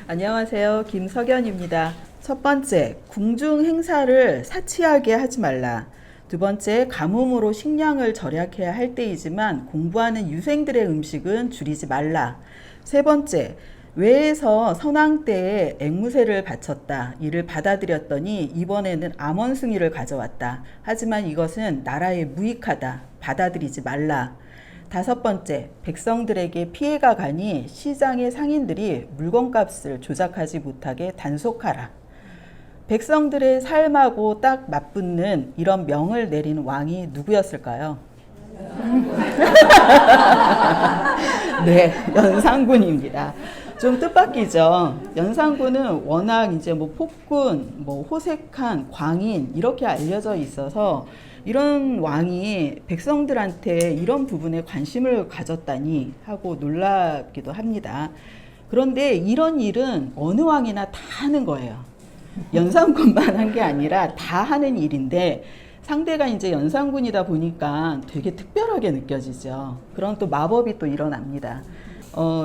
안녕하세요. 김석연입니다. 첫 번째, 궁중 행사를 사치하게 하지 말라. 두 번째, 가뭄으로 식량을 절약해야 할 때이지만 공부하는 유생들의 음식은 줄이지 말라. 세 번째, 외에서 선왕 때에 앵무새를 바쳤다. 이를 받아들였더니 이번에는 암원숭이를 가져왔다. 하지만 이것은 나라에 무익하다. 받아들이지 말라. 다섯 번째, 백성들에게 피해가 가니 시장의 상인들이 물건값을 조작하지 못하게 단속하라. 백성들의 삶하고 딱 맞붙는 이런 명을 내린 왕이 누구였을까요? 네, 연산군입니다. 좀 뜻밖이죠. 연산군은 워낙 이제 뭐 폭군, 뭐 호색한, 광인 이렇게 알려져 있어서 이런 왕이 백성들한테 이런 부분에 관심을 가졌다니 하고 놀랍기도 합니다. 그런데 이런 일은 어느 왕이나 다 하는 거예요. 연산군만 한 게 아니라 다 하는 일인데 상대가 이제 연산군이다 보니까 되게 특별하게 느껴지죠. 그런 또 마법이 또 일어납니다.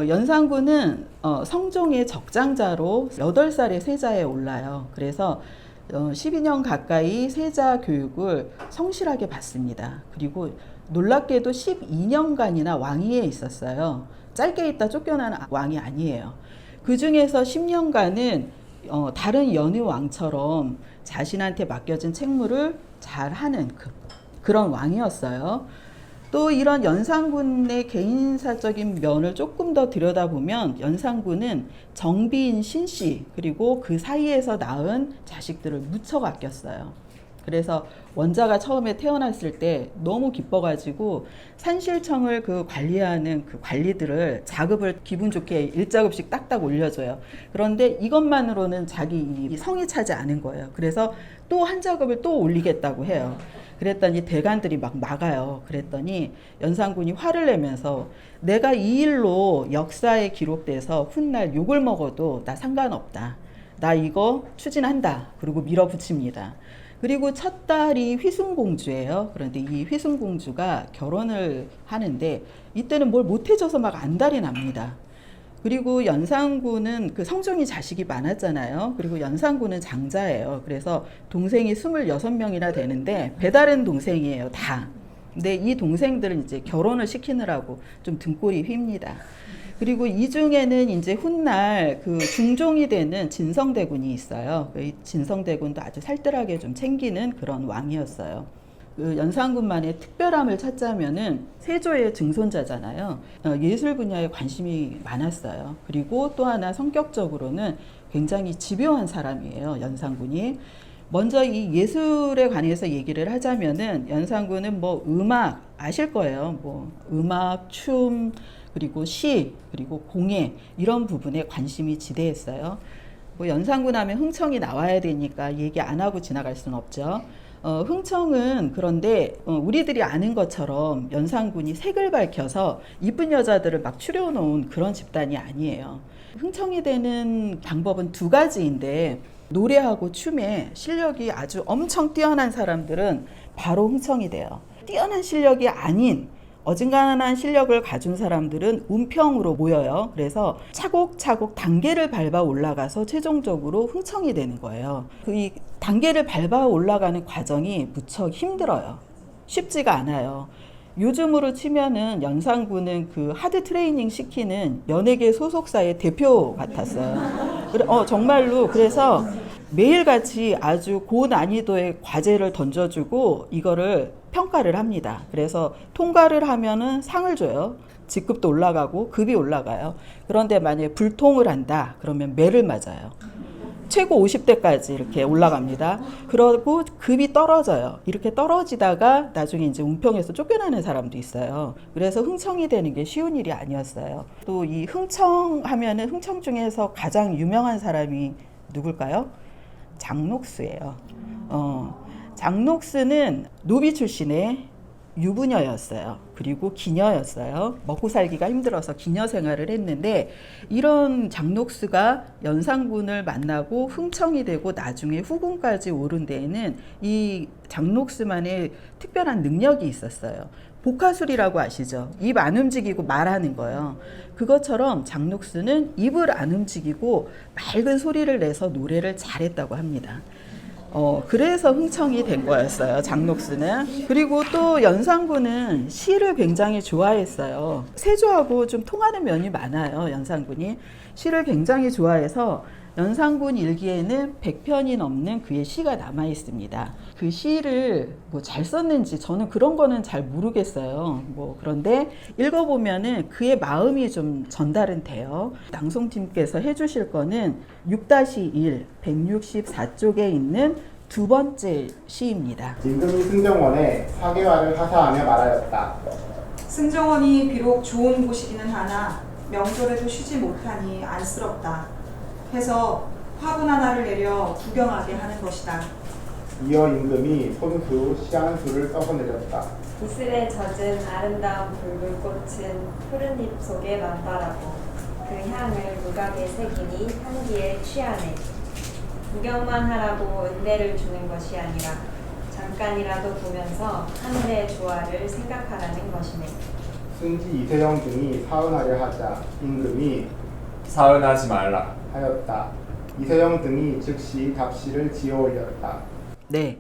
연산군은 성종의 적장자로 8살의 세자에 올라요. 그래서 12년 가까이 세자 교육을 성실하게 받습니다. 그리고 놀랍게도 12년간이나 왕위에 있었어요. 짧게 있다 쫓겨난 왕이 아니에요. 그 중에서 10년간은 다른 연희 왕처럼 자신한테 맡겨진 책무를 잘하는 그런 왕이었어요. 또 이런 연산군의 개인사적인 면을 조금 더 들여다보면 연산군은 정비인 신씨 그리고 그 사이에서 낳은 자식들을 무척 아꼈어요. 그래서 원자가 처음에 태어났을 때 너무 기뻐가지고 산실청을 그 관리하는 그 관리들을 자급을 기분 좋게 1자급씩 딱딱 올려줘요. 그런데 이것만으로는 자기 성이 차지 않은 거예요. 그래서 또 한 자급을 또 올리겠다고 해요. 그랬더니 대관들이 막 막아요. 그랬더니 연산군이 화를 내면서 내가 이 일로 역사에 기록돼서 훗날 욕을 먹어도 나 상관없다. 나 이거 추진한다. 그리고 밀어붙입니다. 그리고 첫 딸이 휘순공주예요. 그런데 이 휘순공주가 결혼을 하는데 이때는 뭘 못해줘서 막 안달이 납니다. 그리고 연산군은 그 성종이 자식이 많았잖아요. 그리고 연산군은 장자예요. 그래서 동생이 26명이나 되는데 배다른 동생이에요, 다. 근데 이 동생들은 이제 결혼을 시키느라고 좀 등골이 휩니다. 그리고 이 중에는 이제 훗날 그 중종이 되는 진성대군이 있어요. 이 진성대군도 아주 살뜰하게 좀 챙기는 그런 왕이었어요. 그 연산군만의 특별함을 찾자면은 세조의 증손자잖아요. 예술 분야에 관심이 많았어요. 그리고 또 하나 성격적으로는 굉장히 집요한 사람이에요, 연산군이. 먼저 이 예술에 관해서 얘기를 하자면은 연산군은 뭐 음악 아실 거예요. 뭐 음악, 춤, 그리고 시, 그리고 공예 이런 부분에 관심이 지대했어요. 뭐 연산군 하면 흥청이 나와야 되니까 얘기 안 하고 지나갈 수는 없죠. 흥청은 그런데 우리들이 아는 것처럼 연산군이 색을 밝혀서 이쁜 여자들을 막 추려놓은 그런 집단이 아니에요. 흥청이 되는 방법은 두 가지인데 노래하고 춤에 실력이 아주 엄청 뛰어난 사람들은 바로 흥청이 돼요. 뛰어난 실력이 아닌 어중간한 실력을 가진 사람들은 운평으로 모여요. 그래서 차곡차곡 단계를 밟아 올라가서 최종적으로 흥청이 되는 거예요. 이 단계를 밟아 올라가는 과정이 무척 힘들어요. 쉽지가 않아요. 요즘으로 치면은 연산군은 그 하드 트레이닝 시키는 연예계 소속사의 대표 같았어요. 정말로 그래서 매일같이 아주 고난이도의 과제를 던져주고 이거를 평가를 합니다. 그래서 통과를 하면은 상을 줘요. 직급도 올라가고 급이 올라가요. 그런데 만약에 불통을 한다 그러면 매를 맞아요. 최고 50대까지 이렇게 올라갑니다. 그러고 급이 떨어져요. 이렇게 떨어지다가 나중에 이제 운평에서 쫓겨나는 사람도 있어요. 그래서 흥청이 되는 게 쉬운 일이 아니었어요. 또 이 흥청 하면은 흥청 중에서 가장 유명한 사람이 누굴까요? 장녹수예요. 장녹수는 노비 출신의 유부녀였어요. 그리고 기녀였어요. 먹고 살기가 힘들어서 기녀 생활을 했는데 이런 장녹수가 연산군을 만나고 흥청이 되고 나중에 후궁까지 오른 데에는 이 장녹수만의 특별한 능력이 있었어요. 복화술이라고 아시죠? 입 안 움직이고 말하는 거예요. 그것처럼 장녹수는 입을 안 움직이고 맑은 소리를 내서 노래를 잘했다고 합니다. 그래서 흥청이 된 거였어요, 장녹수는. 그리고 또 연산군은 시를 굉장히 좋아했어요. 세조하고 좀 통하는 면이 많아요, 연산군이. 시를 굉장히 좋아해서 연산군 일기에는 100편이 넘는 그의 시가 남아 있습니다. 그 시를 뭐 잘 썼는지 저는 그런 거는 잘 모르겠어요. 그런데 읽어보면은 그의 마음이 좀 전달은 돼요. 낭송팀께서 해주실 거는 6-1, 164쪽에 있는 두 번째 시입니다. 임금이 승정원에 사계화를 하사하며 말하였다. 승정원이 비록 좋은 곳이기는 하나 명절에도 쉬지 못하니 안쓰럽다 해서 화분 하나를 내려 구경하게 하는 것이다. 이어 임금이 손수, 시안수를 써서 내렸다. 이슬에 젖은 아름다운 붉은꽃은 푸른 잎 속에 만발하고 그 향을 무각에 새기니 향기에 취하네. 구경만 하라고 은혜를 주는 것이 아니라 잠깐이라도 보면서 하늘의 조화를 생각하라는 것이네. 승지 이세영 등이 사은하려 하자 임금이 사은하지 말라 하였다. 이세영 등이 즉시 답시를 지어 올렸다. 네.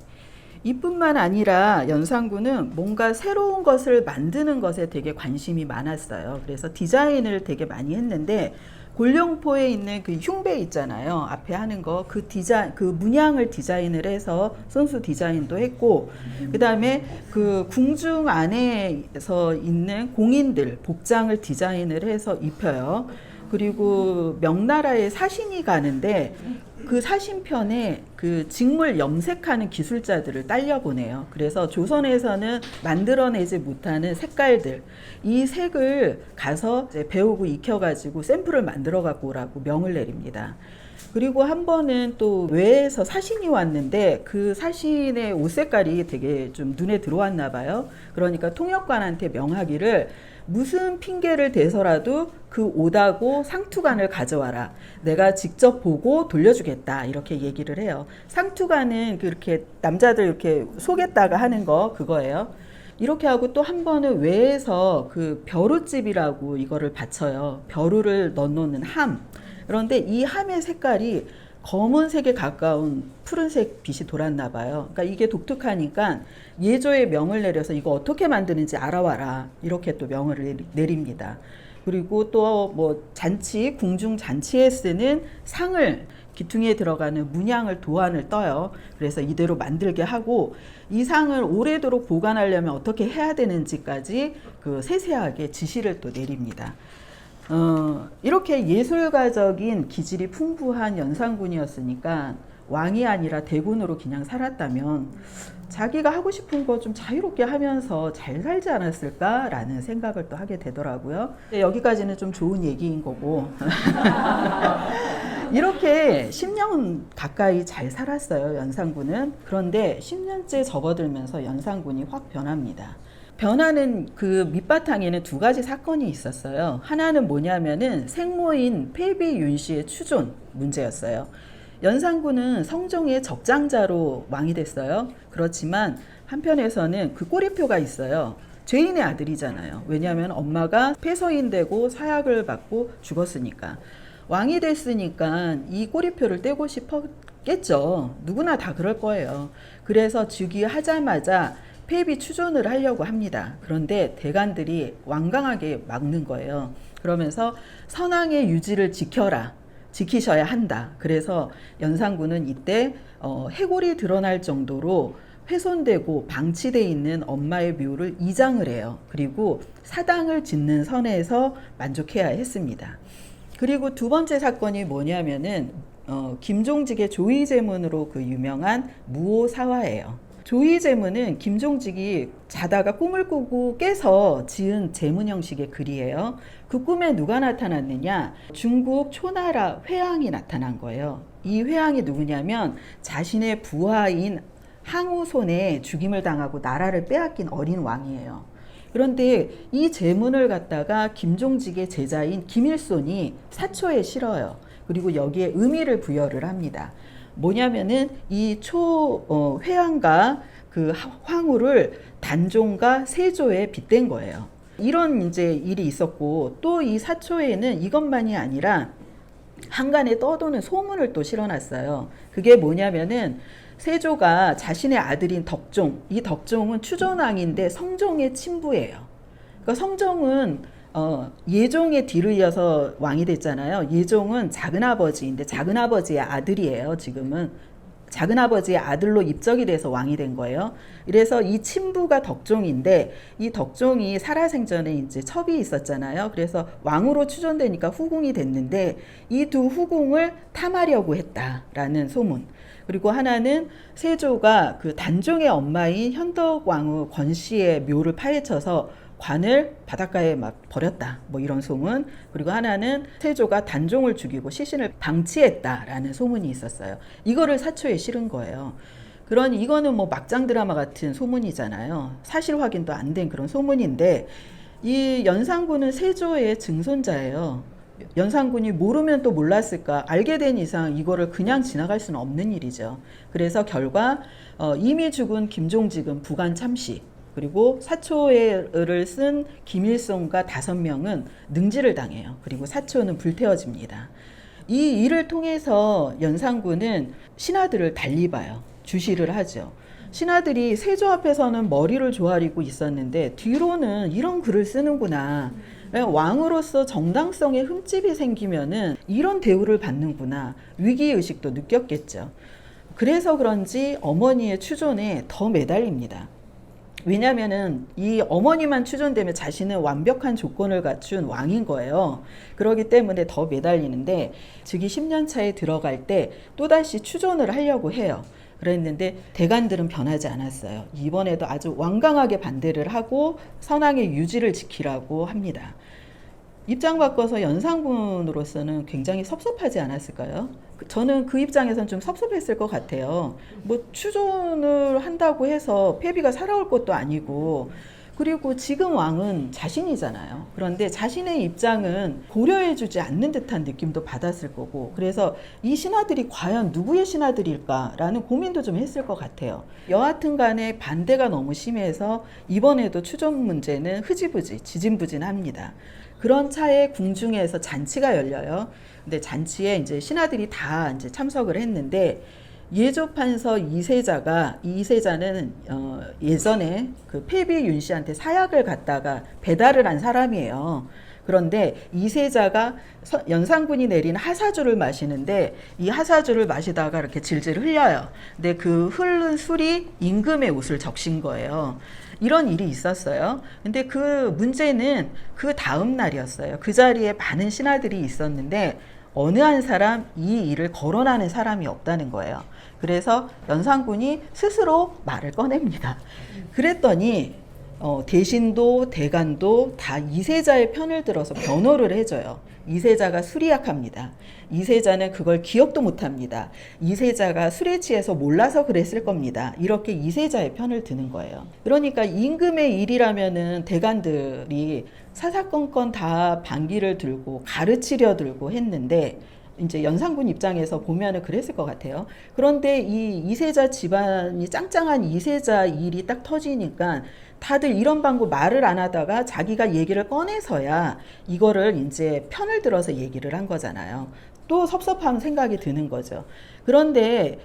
이뿐만 아니라 연산군은 뭔가 새로운 것을 만드는 것에 되게 관심이 많았어요. 그래서 디자인을 되게 많이 했는데 골룡포에 있는 그 흉배 있잖아요. 앞에 하는 거, 그 문양을 디자인을 해서 선수 디자인도 했고, 그 다음에 그 궁중 안에서 있는 공인들 복장을 디자인을 해서 입혀요. 그리고 명나라에 사신이 가는데 그 사신편에 그 직물 염색하는 기술자들을 딸려보내요. 그래서 조선에서는 만들어내지 못하는 색깔들, 이 색을 가서 이제 배우고 익혀가지고 샘플을 만들어 갖고 오라고 명을 내립니다. 그리고 한 번은 또 외에서 사신이 왔는데 그 사신의 옷 색깔이 되게 좀 눈에 들어왔나 봐요. 그러니까 통역관한테 명하기를 무슨 핑계를 대서라도 그 옷하고 상투관을 가져와라. 내가 직접 보고 돌려주겠다. 이렇게 얘기를 해요. 상투관은 그렇게 남자들 이렇게 속에다가 하는 거 그거예요. 이렇게 하고 또 한 번은 외에서 그 벼루집이라고 이거를 바쳐요. 벼루를 넣어놓는 함. 그런데 이 함의 색깔이 검은색에 가까운 푸른색 빛이 돌았나 봐요. 그러니까 이게 독특하니까 예조에 명을 내려서 이거 어떻게 만드는지 알아와라. 이렇게 또 명을 내립니다. 그리고 또 뭐 잔치, 궁중 잔치에 쓰는 상을 기퉁에 들어가는 문양을 도안을 떠요. 그래서 이대로 만들게 하고 이 상을 오래도록 보관하려면 어떻게 해야 되는지까지 그 세세하게 지시를 또 내립니다. 이렇게 예술가적인 기질이 풍부한 연산군이었으니까 왕이 아니라 대군으로 그냥 살았다면 자기가 하고 싶은 거 좀 자유롭게 하면서 잘 살지 않았을까라는 생각을 또 하게 되더라고요. 여기까지는 좀 좋은 얘기인 거고 이렇게 10년 가까이 잘 살았어요, 연산군은. 그런데 10년째 접어들면서 연산군이 확 변합니다. 변하는 그 밑바탕에는 두 가지 사건이 있었어요. 하나는 뭐냐면은 생모인 폐비 윤씨의 추존 문제였어요. 연산군은 성종의 적장자로 왕이 됐어요. 그렇지만 한편에서는 그 꼬리표가 있어요. 죄인의 아들이잖아요. 왜냐하면 엄마가 폐서인되고 사약을 받고 죽었으니까. 왕이 됐으니까 이 꼬리표를 떼고 싶었겠죠. 누구나 다 그럴 거예요. 그래서 즉위하자마자 폐비 추존을 하려고 합니다. 그런데 대관들이 완강하게 막는 거예요. 그러면서 선왕의 유지를 지키셔야 한다. 그래서 연산군은 이때 해골이 드러날 정도로 훼손되고 방치되어 있는 엄마의 묘를 이장을 해요. 그리고 사당을 짓는 선에서 만족해야 했습니다. 그리고 두 번째 사건이 뭐냐면은 김종직의 조의제문으로 그 유명한 무오사화예요. 조의제문은 김종직이 자다가 꿈을 꾸고 깨서 지은 제문 형식의 글이에요. 그 꿈에 누가 나타났느냐? 중국 초나라 회왕이 나타난 거예요. 이 회왕이 누구냐면 자신의 부하인 항우 손에 죽임을 당하고 나라를 빼앗긴 어린 왕이에요. 그런데 이 제문을 갖다가 김종직의 제자인 김일손이 사초에 실어요. 그리고 여기에 의미를 부여를 합니다. 뭐냐면은 이 회왕과 그 황후를 단종과 세조에 빗댄 거예요. 이런 이제 일이 있었고 또 이 사초에는 이것만이 아니라 한간에 떠도는 소문을 또 실어놨어요. 그게 뭐냐면은 세조가 자신의 아들인 덕종, 이 덕종은 추존왕인데 성종의 친부예요. 그러니까 성종은 예종의 뒤를 이어서 왕이 됐잖아요. 예종은 작은아버지인데 작은아버지의 아들이에요. 지금은 작은아버지의 아들로 입적이 돼서 왕이 된 거예요. 그래서 이 친부가 덕종인데 이 덕종이 살아생전에 이제 첩이 있었잖아요. 그래서 왕으로 추존되니까 후궁이 됐는데 이 두 후궁을 탐하려고 했다라는 소문. 그리고 하나는 세조가 그 단종의 엄마인 현덕왕후 권씨의 묘를 파헤쳐서 관을 바닷가에 막 버렸다. 뭐 이런 소문. 그리고 하나는 세조가 단종을 죽이고 시신을 방치했다라는 소문이 있었어요. 이거를 사초에 실은 거예요. 그러니 이거는 뭐 막장 드라마 같은 소문이잖아요. 사실 확인도 안 된 그런 소문인데 이 연산군은 세조의 증손자예요. 연산군이 모르면 또 몰랐을까? 알게 된 이상 이거를 그냥 지나갈 수는 없는 일이죠. 그래서 결과 이미 죽은 김종직은 부관 참시, 그리고 사초를 쓴 김일성과 5명은 능지를 당해요. 그리고 사초는 불태워집니다. 이 일을 통해서 연산군은 신하들을 달리 봐요. 주시를 하죠. 신하들이 세조 앞에서는 머리를 조아리고 있었는데 뒤로는 이런 글을 쓰는구나. 왕으로서 정당성에 흠집이 생기면은 이런 대우를 받는구나. 위기의식도 느꼈겠죠. 그래서 그런지 어머니의 추존에 더 매달립니다. 왜냐면은 이 어머니만 추존되면 자신은 완벽한 조건을 갖춘 왕인 거예요. 그렇기 때문에 더 매달리는데 즉위 10년 차에 들어갈 때 또다시 추존을 하려고 해요. 그랬는데 대관들은 변하지 않았어요. 이번에도 아주 완강하게 반대를 하고 선왕의 유지를 지키라고 합니다. 입장 바꿔서 연산군으로서는 굉장히 섭섭하지 않았을까요? 저는 그 입장에선 좀 섭섭했을 것 같아요. 뭐 추존을 한다고 해서 폐비가 살아올 것도 아니고, 그리고 지금 왕은 자신이잖아요. 그런데 자신의 입장은 고려해주지 않는 듯한 느낌도 받았을 거고, 그래서 이 신하들이 과연 누구의 신하들일까라는 고민도 좀 했을 것 같아요. 여하튼 간에 반대가 너무 심해서 이번에도 추존 문제는 흐지부지 지진부진합니다. 그런 차에 궁중에서 잔치가 열려요. 근데 잔치에 이제 신하들이 다 이제 참석을 했는데 예조판서 이세자는 예전에 그 폐비 윤 씨한테 사약을 갖다가 배달을 한 사람이에요. 그런데 이세자가 연산군이 내린 하사주를 마시는데 이 하사주를 마시다가 이렇게 질질 흘려요. 근데 그 흐른 술이 임금의 옷을 적신 거예요. 이런 일이 있었어요. 근데 그 문제는 그 다음 날이었어요. 그 자리에 많은 신하들이 있었는데 어느 한 사람 이 일을 거론하는 사람이 없다는 거예요. 그래서 연산군이 스스로 말을 꺼냅니다. 그랬더니 대신도 대간도 다 이세자의 편을 들어서 변호를 해줘요. 이세자가 술이 약합니다. 이세자는 그걸 기억도 못합니다. 이세자가 술에 취해서 몰라서 그랬을 겁니다. 이렇게 이세자의 편을 드는 거예요. 그러니까 임금의 일이라면은 대간들이 사사건건 다 반기를 들고 가르치려 들고 했는데 이제 연산군 입장에서 보면은 그랬을 것 같아요. 그런데 이 이세자 집안이 짱짱한 이세자 일이 딱 터지니까 다들 이런 방구 말을 안 하다가 자기가 얘기를 꺼내서야 이거를 이제 편을 들어서 얘기를 한 거잖아요. 또 섭섭한 생각이 드는 거죠. 그런데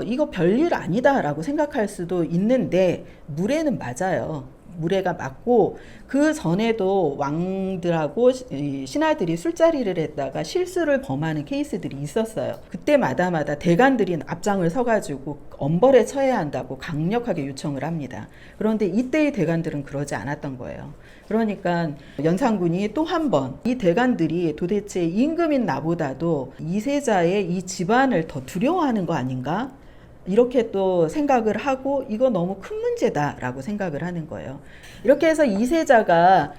이거 별일 아니다라고 생각할 수도 있는데 무례는 맞아요. 무례가 맞고 그 전에도 왕들하고 신하들이 술자리를 했다가 실수를 범하는 케이스들이 있었어요. 그때마다 대간들이 앞장을 서가지고 엄벌에 처해야 한다고 강력하게 요청을 합니다. 그런데 이때의 대간들은 그러지 않았던 거예요. 그러니까 연산군이 또 한 번 이 대간들이 도대체 임금인 나보다도 이세자의 이 집안을 더 두려워하는 거 아닌가? 이렇게 또 생각을 하고 이거 너무 큰 문제다라고 생각을 하는 거예요. 이렇게 해서 이세자가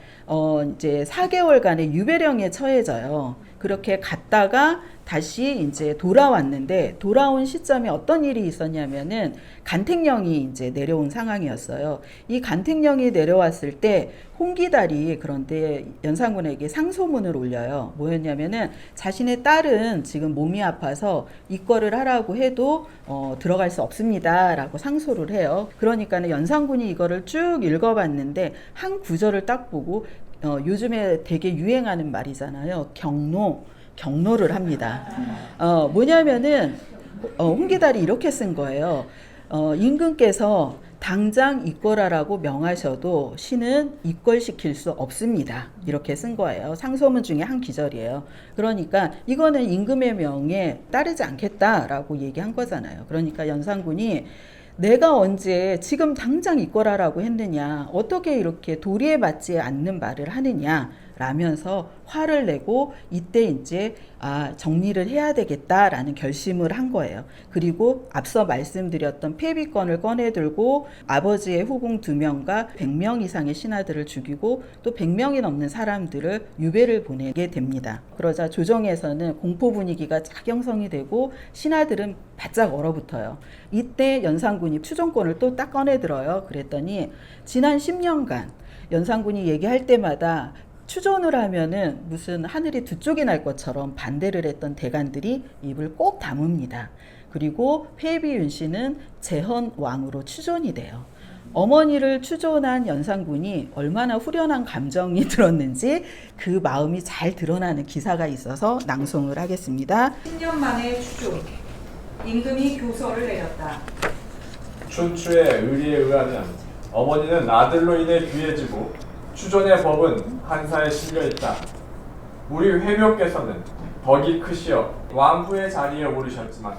이제 4개월간의 유배령에 처해져요. 그렇게 갔다가 다시 이제 돌아왔는데 돌아온 시점에 어떤 일이 있었냐면은 간택령이 이제 내려온 상황이었어요. 이 간택령이 내려왔을 때 홍기달이 그런데 연산군에게 상소문을 올려요. 뭐였냐면은 자신의 딸은 지금 몸이 아파서 입거를 하라고 해도 들어갈 수 없습니다라고 상소를 해요. 그러니까는 연산군이 이거를 쭉 읽어봤는데 한 구절을 딱 보고 요즘에 되게 유행하는 말이잖아요. 경로를 합니다. 뭐냐면은 홍기달이 이렇게 쓴 거예요. 임금께서 당장 입궐하라고 명하셔도 신은 입궐시킬 수 없습니다. 이렇게 쓴 거예요. 상소문 중에 한 기절이에요. 그러니까 이거는 임금의 명에 따르지 않겠다라고 얘기한 거잖아요. 그러니까 연산군이 내가 언제 지금 당장 입궐하라고 했느냐, 어떻게 이렇게 도리에 맞지 않는 말을 하느냐 라면서 화를 내고 이때 이제 정리를 해야 되겠다라는 결심을 한 거예요. 그리고 앞서 말씀드렸던 폐비권을 꺼내들고 아버지의 후궁 2명과 100명 이상의 신하들을 죽이고 또 100명이 넘는 사람들을 유배를 보내게 됩니다. 그러자 조정에서는 공포 분위기가 쫙 형성이 되고 신하들은 바짝 얼어붙어요. 이때 연산군이 추종권을 또 딱 꺼내들어요. 그랬더니 지난 10년간 연산군이 얘기할 때마다 추존을 하면은 무슨 하늘이 두 쪽이 날 것처럼 반대를 했던 대간들이 입을 꼭 다뭅니다. 그리고 회비윤 씨는 재헌 왕으로 추존이 돼요. 어머니를 추존한 연산군이 얼마나 후련한 감정이 들었는지 그 마음이 잘 드러나는 기사가 있어서 낭송을 하겠습니다. 10년 만에 추존. 임금이 교서를 내렸다. 춘추의 의리에 의하면 어머니는 아들로 인해 귀해지고 추존의 법은 한사에 실려있다. 우리 회묘께서는 덕이 크시어 왕후의 자리에 오르셨지만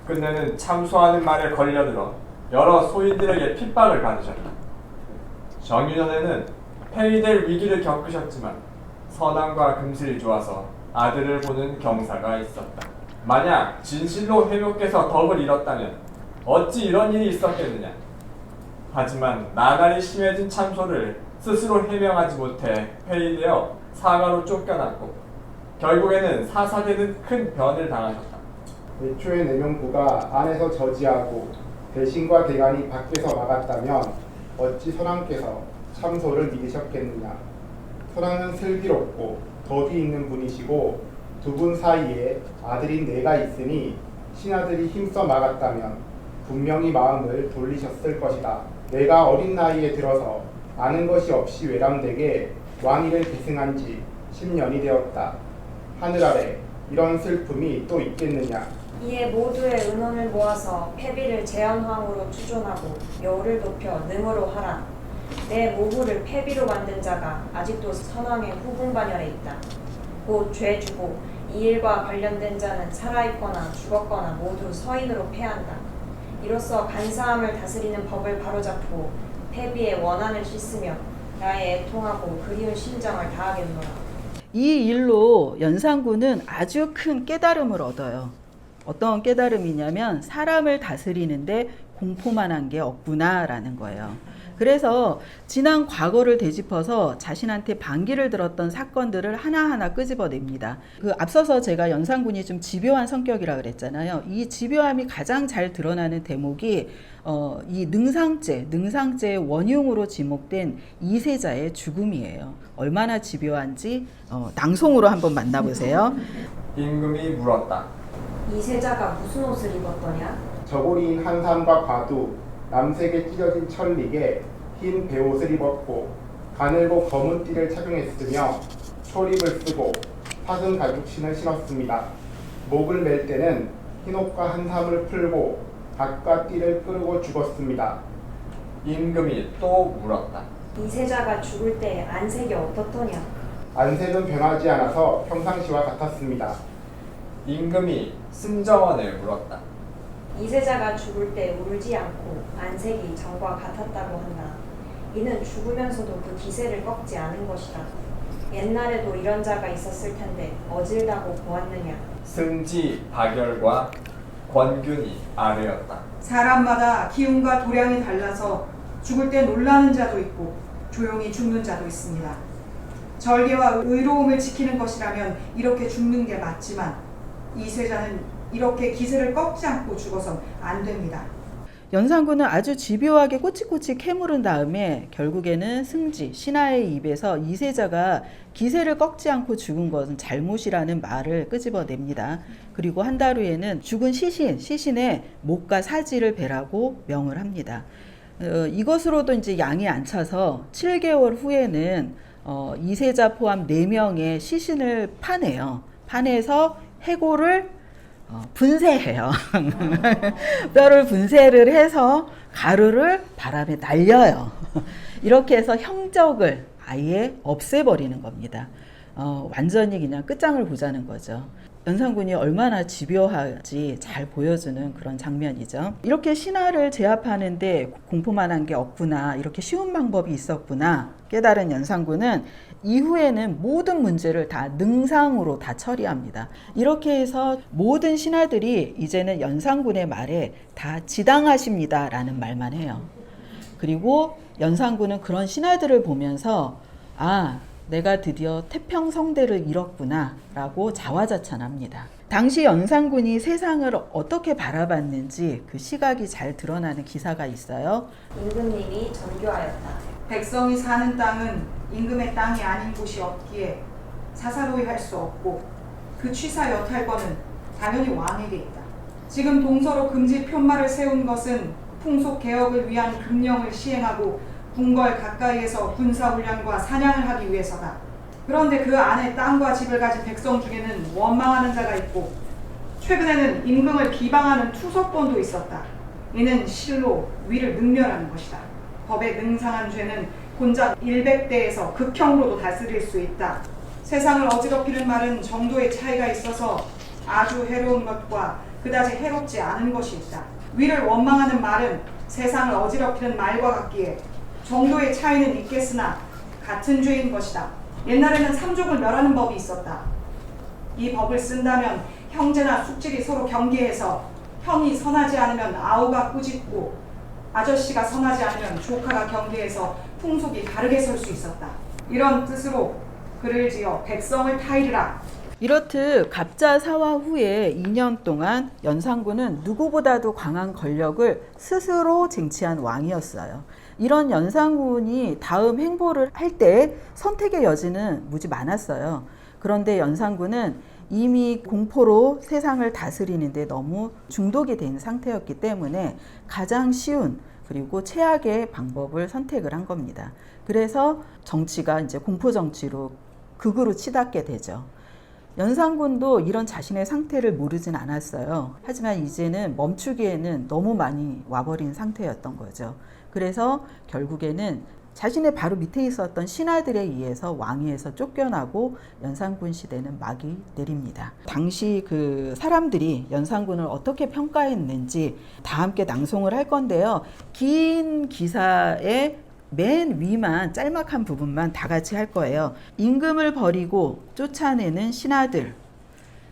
끝내는 참소하는 말에 걸려들어 여러 소인들에게 핍박을 받으셨다. 정유년에는 폐위될 위기를 겪으셨지만 선함과 금슬이 좋아서 아들을 보는 경사가 있었다. 만약 진실로 회묘께서 덕을 잃었다면 어찌 이런 일이 있었겠느냐. 하지만 나날이 심해진 참소를 스스로 해명하지 못해 폐위되어 사가로 쫓겨났고 결국에는 사사되는 큰 변을 당하셨다. 애초에 내명부가 안에서 저지하고 대신과 대간이 밖에서 막았다면 어찌 선왕께서 참소를 믿으셨겠느냐. 선왕은 슬기롭고 덕이 있는 분이시고 두 분 사이에 아들인 내가 있으니 신하들이 힘써 막았다면 분명히 마음을 돌리셨을 것이다. 내가 어린 나이에 들어서 아는 것이 없이 외람되게 왕위를 계승한 지 10년이 되었다. 하늘 아래 이런 슬픔이 또 있겠느냐. 이에 모두의 의논을 모아서 패비를 재현왕으로 추존하고 여우를 높여 능으로 하라. 내 모후를 패비로 만든 자가 아직도 선왕의 후궁반열에 있다. 곧 죄주고 이 일과 관련된 자는 살아있거나 죽었거나 모두 서인으로 패한다. 이로써 간사함을 다스리는 법을 바로잡고 패비의 원한을 씻으며 나의 애통하고 그리운 심정을 다하겠노라. 이 일로 연산군은 아주 큰 깨달음을 얻어요. 어떤 깨달음이냐면 사람을 다스리는데 공포만 한 게 없구나라는 거예요. 그래서 지난 과거를 되짚어서 자신한테 반기를 들었던 사건들을 하나하나 끄집어냅니다. 앞서서 제가 연산군이 좀 집요한 성격이라 그랬잖아요. 이 집요함이 가장 잘 드러나는 대목이 이 능상제의 원흉으로 지목된 이세자의 죽음이에요. 얼마나 집요한지 낭송으로 한번 만나보세요. 임금이 물었다. 이세자가 무슨 옷을 입었더냐? 저고리인 한삼과 과두, 남색에 찢어진 천릭에 흰 베옷을 입었고 가늘고 검은 띠를 착용했으며 초립을 쓰고 팥은 가죽신을 신었습니다. 목을 맬 때는 흰옷과 한삼을 풀고 닭과 띠를 끌고 죽었습니다. 임금이 또 물었다. 이세자가 죽을 때 안색이 어떻더냐? 안색은 변하지 않아서 평상시와 같았습니다. 임금이 승정원에 물었다. 이세자가 죽을 때 울지 않고 안색이 전과 같았다고 한다. 이는 죽으면서도 그 기세를 꺾지 않은 것이다. 옛날에도 이런 자가 있었을 텐데 어질다고 보았느냐. 승지 박열과 권균이 아래였다. 사람마다 기운과 도량이 달라서 죽을 때 놀라는 자도 있고 조용히 죽는 자도 있습니다. 절개와 의로움을 지키는 것이라면 이렇게 죽는 게 맞지만 이세자는 이렇게 기세를 꺾지 않고 죽어선 안 됩니다. 연산군은 아주 집요하게 꼬치꼬치 캐물은 다음에 결국에는 승지, 신하의 입에서 이세자가 기세를 꺾지 않고 죽은 것은 잘못이라는 말을 끄집어냅니다. 그리고 한 달 후에는 죽은 시신의 목과 사지를 베라고 명을 합니다. 이것으로도 이제 양이 안 차서 7개월 후에는 이세자 포함 4명의 시신을 파내요. 파내서 해골을 분쇄해요. 뼈를 분쇄를 해서 가루를 바람에 날려요. 이렇게 해서 형적을 아예 없애버리는 겁니다. 완전히 그냥 끝장을 보자는 거죠. 연산군이 얼마나 집요하지 잘 보여주는 그런 장면이죠. 이렇게 신하를 제압하는데 공포만 한 게 없구나, 이렇게 쉬운 방법이 있었구나 깨달은 연산군은 이후에는 모든 문제를 다 능상으로 다 처리합니다. 이렇게 해서 모든 신하들이 이제는 연산군의 말에 다 지당하십니다 라는 말만 해요. 그리고 연산군은 그런 신하들을 보면서 내가 드디어 태평성대를 잃었구나 라고 자화자찬합니다. 당시 연산군이 세상을 어떻게 바라봤는지 그 시각이 잘 드러나는 기사가 있어요. 임금님이 전교하였다. 백성이 사는 땅은 임금의 땅이 아닌 곳이 없기에 사사로이 할 수 없고 그 취사 여탈권은 당연히 왕에게 있다. 지금 동서로 금지 편마를 세운 것은 풍속 개혁을 위한 금령을 시행하고 궁궐 가까이에서 군사훈련과 사냥을 하기 위해서다. 그런데 그 안에 땅과 집을 가진 백성 중에는 원망하는 자가 있고 최근에는 임금을 비방하는 투석본도 있었다. 이는 실로 위를 능멸하는 것이다. 법에 능상한 죄는 곤작 100대에서 극형으로도 다스릴 수 있다. 세상을 어지럽히는 말은 정도의 차이가 있어서 아주 해로운 것과 그다지 해롭지 않은 것이 있다. 위를 원망하는 말은 세상을 어지럽히는 말과 같기에 정도의 차이는 있겠으나 같은 죄인 것이다. 옛날에는 삼족을 멸하는 법이 있었다. 이 법을 쓴다면 형제나 숙질이 서로 경계해서 형이 선하지 않으면 아우가 꾸짖고 아저씨가 선하지 않으면 조카가 경계해서 풍속이 다르게 설 수 있었다. 이런 뜻으로 글을 지어 백성을 타이르라. 이렇듯 갑자사화 후에 2년 동안 연산군은 누구보다도 강한 권력을 스스로 쟁취한 왕이었어요. 이런 연산군이 다음 행보를 할 때 선택의 여지는 무지 많았어요. 그런데 연산군은 이미 공포로 세상을 다스리는데 너무 중독이 된 상태였기 때문에 가장 쉬운 그리고 최악의 방법을 선택을 한 겁니다. 그래서 정치가 이제 공포 정치로 극으로 치닫게 되죠. 연산군도 이런 자신의 상태를 모르진 않았어요. 하지만 이제는 멈추기에는 너무 많이 와버린 상태였던 거죠. 그래서 결국에는 자신의 바로 밑에 있었던 신하들에 의해서 왕위에서 쫓겨나고 연산군 시대는 막이 내립니다. 당시 그 사람들이 연산군을 어떻게 평가했는지 다 함께 낭송을 할 건데요. 긴 기사의 맨 위만 짤막한 부분만 다 같이 할 거예요. 임금을 버리고 쫓아내는 신하들.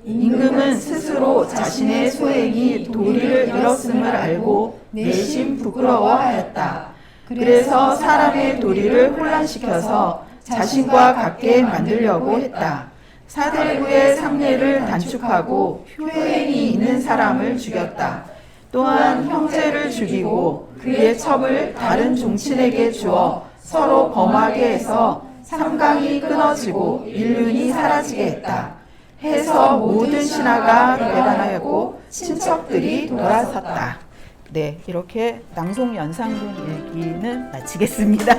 임금은 스스로 자신의 소행이 도리를 잃었음을 알고 내심 부끄러워하였다. 그래서 사람의 도리를 혼란시켜서 자신과 같게 만들려고 했다. 사대부의 상례를 단축하고 효행이 있는 사람을 죽였다. 또한 형제를 죽이고 그의 첩을 다른 종친에게 주어 서로 범하게 해서 삼강이 끊어지고 인륜이 사라지게 했다. 해서 모든 신하가 배반하였고 친척들이 돌아섰다. 네, 이렇게 낭송 연산군 얘기는 마치겠습니다.